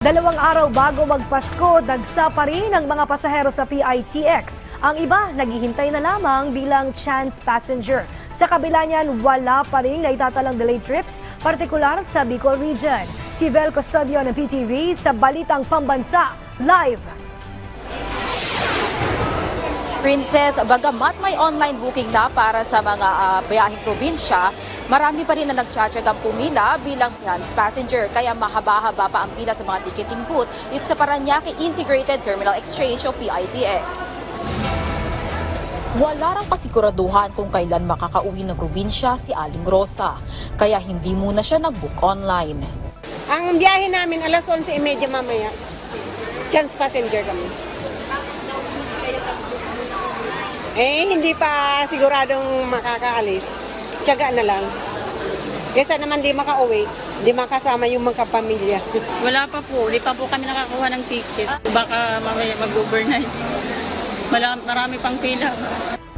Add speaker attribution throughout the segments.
Speaker 1: Dalawang araw bago magpasko, dagsa pa rin ang mga pasahero sa PITX. Ang iba, naghihintay na lamang bilang chance passenger. Sa kabila niyan, wala pa rin naitatalang delayed trips, partikular sa Bicol Region. Si Vel Custodio ng PTV sa Balitang Pambansa, live!
Speaker 2: Princess, bagamat may online booking na para sa mga biyaheng probinsya, marami pa rin na nagtsatsagang pumila bilang chance passenger. Kaya mahaba-haba pa ang pila sa mga ticketing booth dito sa Parañaque Integrated Terminal Exchange o PITX. Wala raw kasiguraduhan kung kailan makakauwi ng probinsya si Aling Rosa, kaya hindi muna siya nag-book online.
Speaker 3: Ang biyahe namin alas 11:30 mamaya. Chance passenger kami. Hindi pa siguradong makakaalis. Tiyaga na lang. Kesa naman di makauwi, di makasama yung mga pamilya.
Speaker 4: Wala pa po, di pa po kami nakakuha ng ticket. Baka mamaya mag-overnight. Marami pang pila.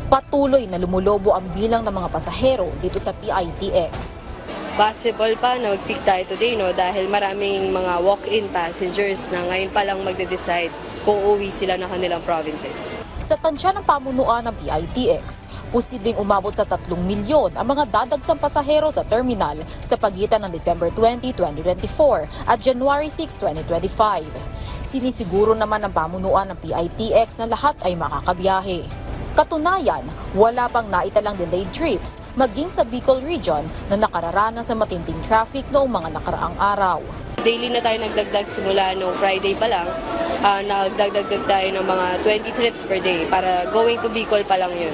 Speaker 2: Patuloy na lumulobo ang bilang ng mga pasahero dito sa PITX.
Speaker 5: Possible pa na mag-peak tayo today, no? Dahil maraming mga walk-in passengers na ngayon pa lang magde-decide kung uuwi sila ng kanilang provinces.
Speaker 2: Sa tansya ng pamunuan ng PITX, posibleng umabot sa 3 milyon ang mga dadagsang pasahero sa terminal sa pagitan ng December 20, 2024 at January 6, 2025. Sinisiguro naman ng pamunuan ng PITX na lahat ay makakabiyahe. Katunayan, wala pang naitalang delayed trips maging sa Bicol Region na nakararanas sa matinding traffic noong mga nakaraang araw.
Speaker 5: Daily na tayo nagdagdag simula no Friday pa lang. Nagdagdag tayo ng mga 20 trips per day para going to Bicol pa lang yun.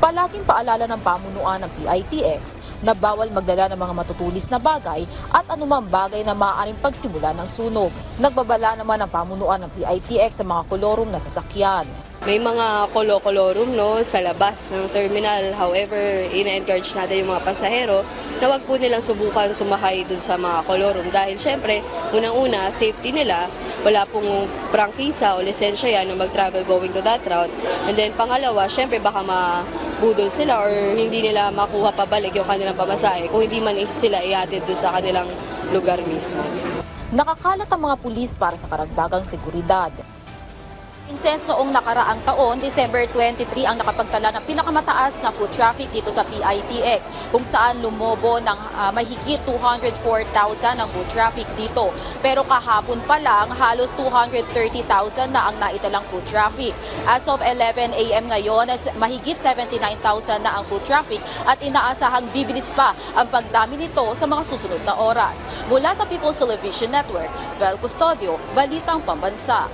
Speaker 2: Palaging paalala ng pamunuan ng PITX na bawal magdala ng mga matutulis na bagay at anumang bagay na maaaring pagsimula ng sunog. Nagbabala naman ang pamunuan ng PITX sa mga kolorum na sasakyan.
Speaker 5: May mga kolo-kolorum no, sa labas ng terminal. However, ina-encourage natin yung mga pasahero na wag po nilang subukan sumakay dun sa mga kolorum. Dahil syempre, unang-una, safety nila. Wala pong prangkisa o lisensya yan na mag-travel going to that route. And then pangalawa, syempre baka mabudol sila or hindi nila makuha pabalik yung kanilang pamasahe kung hindi man sila ihatid doon sa kanilang lugar mismo.
Speaker 2: Nakakalat ang mga pulis para sa karagdagang seguridad. Princess, noong nakaraang taon, December 23 ang nakapagtala ng pinakamataas na foot traffic dito sa PITX kung saan lumobo ng mahigit 204,000 ang foot traffic dito. Pero kahapon pa lang, halos 230,000 na ang naitalang foot traffic. As of 11 a.m. ngayon, mahigit 79,000 na ang foot traffic at inaasahang bibilis pa ang pagdami nito sa mga susunod na oras. Mula sa People's Television Network, Vel Custodio, Balitang Pambansa.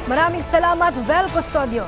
Speaker 1: Maraming salamat, Vel Custodio.